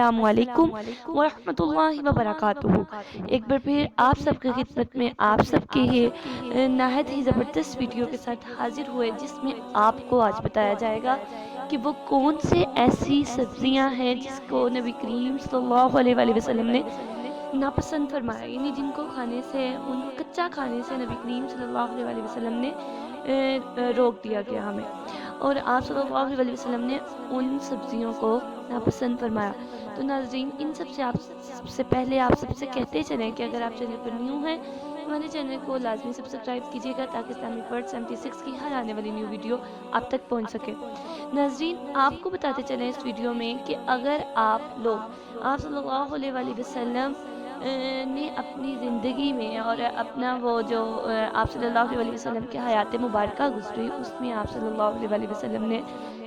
السلام علیکم ورحمۃ اللہ وبرکاتہ۔ ایک بار پھر آپ سب کی خدمت میں آپ سب کے نہایت ہی زبردست ویڈیو کے ساتھ حاضر ہوئے، جس میں آپ کو آج بتایا جائے گا کہ وہ کون سے ایسی سبزیاں ہیں جس کو نبی کریم صلی اللہ علیہ وآلہ وسلم نے ناپسند فرمایا، یعنی جن کو کھانے سے، ان کچا کھانے سے نبی کریم صلی اللہ علیہ وآلہ وسلم نے روک دیا گیا ہمیں، اور آپ صلی اللہ علیہ وسلم نے ان سبزیوں کو ناپسند فرمایا۔ تو ناظرین، ان سب سے پہلے آپ سب سے کہتے چلیں کہ اگر آپ چینل پر نیو ہیں، ہمارے چینل کو لازمی سبسکرائب کیجیے گا تاکہ اسلامک ورڈ 76 کی ہر آنے والی نیو ویڈیو آپ تک پہنچ سکے۔ ناظرین، آپ کو بتاتے چلیں اس ویڈیو میں کہ اگر آپ لوگ آپ صلی اللہ علیہ وآلہ وسلم نے اپنی زندگی میں، اور اپنا وہ جو آپ صلی اللہ علیہ وسلم کے حیات مبارکہ گزری، اس میں آپ صلی اللہ علیہ وسلم نے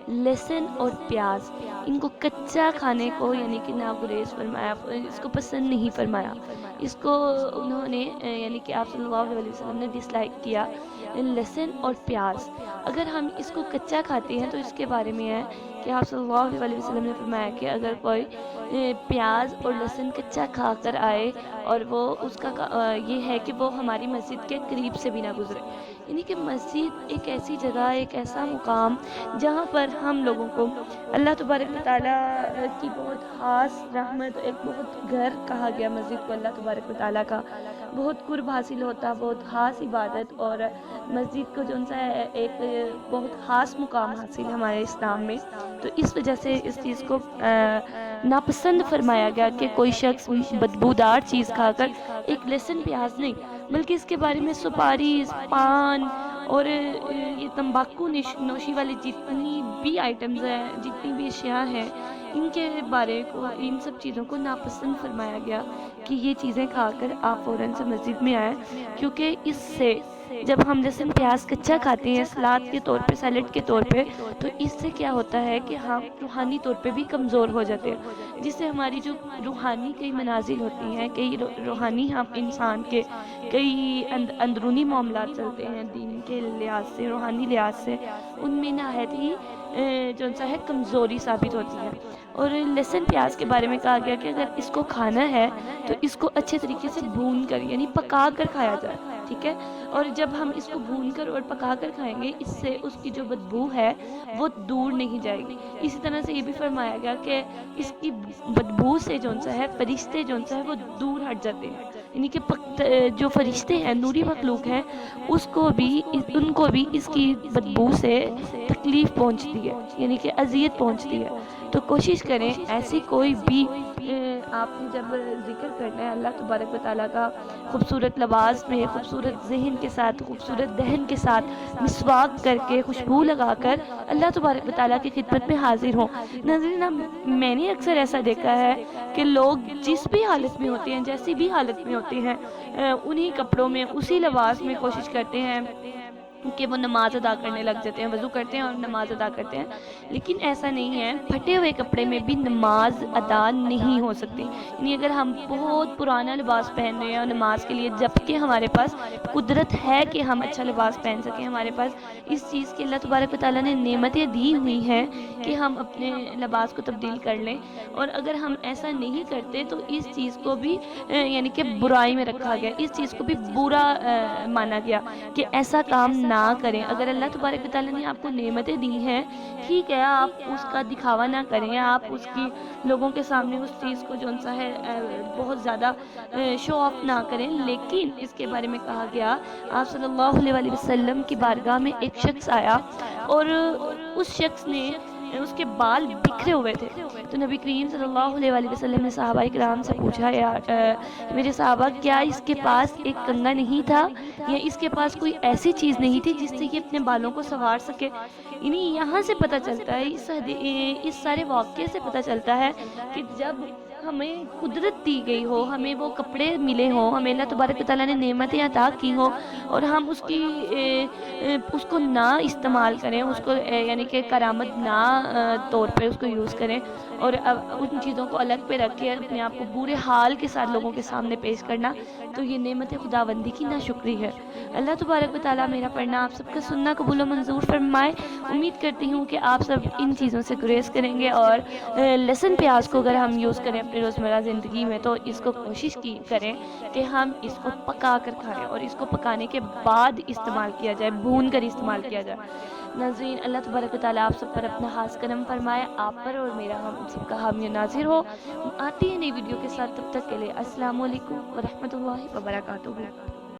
لہسن اور پیاز، ان کو کچا کھانے کو یعنی کہ ناگزیر فرمایا، اس کو پسند نہیں فرمایا، اس کو انہوں نے یعنی کہ آپ صلی اللہ علیہ وسلم نے ڈس لائک کیا، لہسن اور پیاز۔ اگر ہم اس کو کچا کھاتے ہیں تو اس کے بارے میں ہے کہ آپ صلی اللہ علیہ وسلم نے فرمایا کہ اگر کوئی پیاز اور لہسن کچا کھا کر آئے اور وہ اس کا یہ ہے کہ وہ ہماری مسجد کے قریب سے بھی نہ گزرے، یعنی کہ مسجد ایک ایسی جگہ، ایک ایسا مقام جہاں پر ہم لوگوں کو اللہ تبارک و تعالیٰ کی بہت خاص رحمت، ایک بہت گھر کہا گیا مسجد کو، اللہ تبارک و تعالیٰ کا بہت قرب حاصل ہوتا، بہت خاص عبادت، اور مسجد کو جو ہے ایک بہت خاص مقام حاصل ہے ہمارے اسلام میں۔ تو اس وجہ سے اس چیز کو ناپسند فرمایا گیا کہ کوئی شخص بدبودار چیز کھا کر، ایک لہسن پیاز نہیں بلکہ اس کے بارے میں سپاری، پان اور یہ تمباکو نوشی والی جتنی بھی آئٹمز ہیں، جتنی بھی اشیاء ہیں، ان کے بارے کو، ان سب چیزوں کو ناپسند فرمایا گیا کہ یہ چیزیں کھا کر آپ فوراً سے مسجد میں آئیں، کیونکہ اس سے جب ہم لہسن پیاز کچا کھاتے ہیں سلاد کے طور پہ، سیلڈ کے طور پہ، تو اس سے کیا ہوتا ہے کہ ہم روحانی طور پہ بھی کمزور ہو جاتے ہیں، جس سے ہماری جو روحانی کئی منازل ہوتی ہیں، کئی روحانی ہم انسان کے کئی اندرونی معاملات چلتے ہیں دین کے لحاظ سے، روحانی لحاظ سے، ان میں نہایت ہی جو ہے کمزوری ثابت ہوتی ہے۔ اور لہسن پیاز کے بارے میں کہا گیا کہ اگر اس کو کھانا ہے تو اس کو اچھے طریقے سے بھون کر، یعنی پکا کر کھایا جائے، ٹھیک ہے؟ اور جب ہم اس کو بھون کر اور پکا کر کھائیں گے، اس سے اس کی جو بدبو ہے وہ دور نہیں جائے گی۔ اسی طرح سے یہ بھی فرمایا گیا کہ اس کی بدبو سے جو ہے فرشتے جو ہے وہ دور ہٹ جاتے ہیں، یعنی کہ جو فرشتے ہیں، نوری مخلوق ہیں، ان کو بھی اس کی بدبو سے تکلیف پہنچتی ہے، یعنی کہ اذیت پہنچتی ہے۔ تو کوشش کریں ایسی کوئی بھی آپ نے جب ذکر کرنا ہے اللہ تبارک و تعالیٰ کا، خوبصورت لباس میں، خوبصورت ذہن کے ساتھ، خوبصورت دہن کے ساتھ، مسواک کر کے، خوشبو لگا کر اللہ تبارک و تعالیٰ کی خدمت میں حاضر ہوں۔ ناظرین، میں نے اکثر ایسا دیکھا ہے کہ لوگ جس بھی حالت میں ہوتے ہیں، جیسی بھی حالت میں ہوتے ہیں، انہی کپڑوں میں، اسی لباس میں کوشش کرتے ہیں کہ وہ نماز ادا کرنے لگ جاتے ہیں، وضو کرتے ہیں اور نماز ادا کرتے ہیں، لیکن ایسا نہیں ہے۔ پھٹے ہوئے کپڑے میں بھی نماز ادا نہیں ہو سکتی، یعنی اگر ہم بہت پرانا لباس پہن رہے ہیں اور نماز کے لیے، جبکہ ہمارے پاس قدرت ہے کہ ہم اچھا لباس پہن سکیں، ہمارے پاس اس چیز کے اللہ تبارک و تعالیٰ نے نعمتیں دی ہوئی ہیں کہ ہم اپنے لباس کو تبدیل کر لیں، اور اگر ہم ایسا نہیں کرتے تو اس چیز کو بھی یعنی کہ برائی میں رکھا گیا، اس چیز کو بھی برا مانا گیا کہ ایسا کام نہ کریں۔ اگر اللہ تبارک و تعالیٰ نے آپ کو نعمتیں دی ہیں، ٹھیک ہے، آپ اس کا دکھاوا نہ کریں، آپ اس کی لوگوں کے سامنے اس چیز کو جو ہے بہت زیادہ شو آف نہ کریں، لیکن اس کے بارے میں کہا گیا، آپ صلی اللہ علیہ وسلم کی بارگاہ میں ایک شخص آیا اور اس شخص نے، اس کے بال بکھرے ہوئے تھے، تو نبی کریم صلی اللہ علیہ وسلم نے صحابہ کرام سے پوچھا، میرے صحابہ، کیا اس کے پاس ایک کنگھا نہیں تھا، یا اس کے پاس کوئی ایسی چیز نہیں تھی جس سے یہ اپنے بالوں کو سنوار سکے؟ یعنی یہاں سے پتہ چلتا ہے، اس سارے واقعے سے پتہ چلتا ہے کہ جب ہمیں قدرت دی گئی ہو، ہمیں وہ کپڑے ملے ہوں، ہمیں اللہ تبارک و تعالیٰ نے نعمتیں عطا کی ہوں، اور ہم اس کو نہ استعمال کریں، اس کو یعنی کہ کرامت نہ طور پہ اس کو یوز کریں، اور ان چیزوں کو الگ پہ رکھ کے اپنے آپ کو برے حال کے ساتھ لوگوں کے سامنے پیش کرنا، تو یہ نعمت خداوندی کی ناشکری ہے۔ اللہ تبارک و تعالیٰ میرا پڑھنا آپ سب کا سننا قبول و منظور فرمائے۔ امید کرتی ہوں کہ آپ سب ان چیزوں سے گریز کریں گے، اور لہسن پیاز کو اگر ہم یوز کریں اپنے روزمرہ زندگی میں تو اس کو کوشش کریں کہ ہم اس کو پکا کر کھائیں، اور اس کو پکانے کے بعد استعمال کیا جائے، بھون کر استعمال کیا جائے۔ ناظرین، اللہ تبارک و تعالیٰ آپ سب پر اپنا خاص کرم فرمائے، آپ پر اور میرا ہم سب کا حامی و ناظر ہو۔ آتی ہے نئی ویڈیو کے ساتھ، تب تک کے لیے السلام علیکم ورحمۃ اللہ وبرکاتہ۔